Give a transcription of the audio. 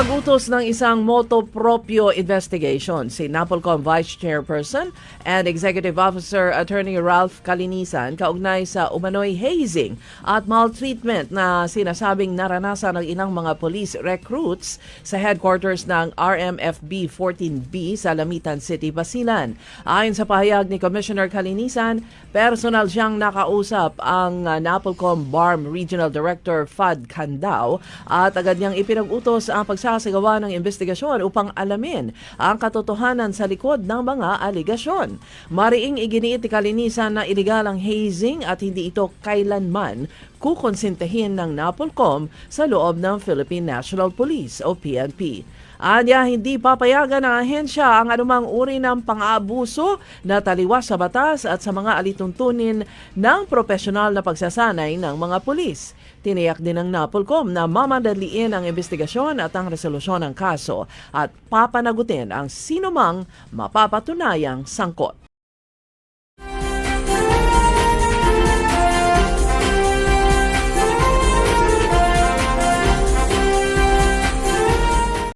Ipinag-utos ng isang moto proprio investigation si Napolcom Vice Chairperson and Executive Officer Attorney Ralph Calinisan kaugnay sa umano'y hazing at maltreatment na sinasabing naranasan ng ilang mga police recruits sa headquarters ng RMFB 14B sa Lamitan City, Basilan. Ayon sa pahayag ni Commissioner Calinisan, personal siyang nakausap ang Napolcom BARM Regional Director Fad Candao at agad niyang ipinag-utos ang pagsasagawa ng investigasyon upang alamin ang katotohanan sa likod ng mga aligasyon. Mariing iginiit ni Calinisan na iligal ang hazing at hindi ito kailanman kukonsintihin ng Napolcom sa loob ng Philippine National Police o PNP. Anya, hindi papayagan ng ahensya ang anumang uri ng pang-aabuso na taliwas sa batas at sa mga alituntunin ng profesional na pagsasanay ng mga pulis. Tiniyak din ng Napolcom na mamadaliin ang investigasyon at ang resolusyon ng kaso at papanagutin ang sinumang mapapatunayang sangkot.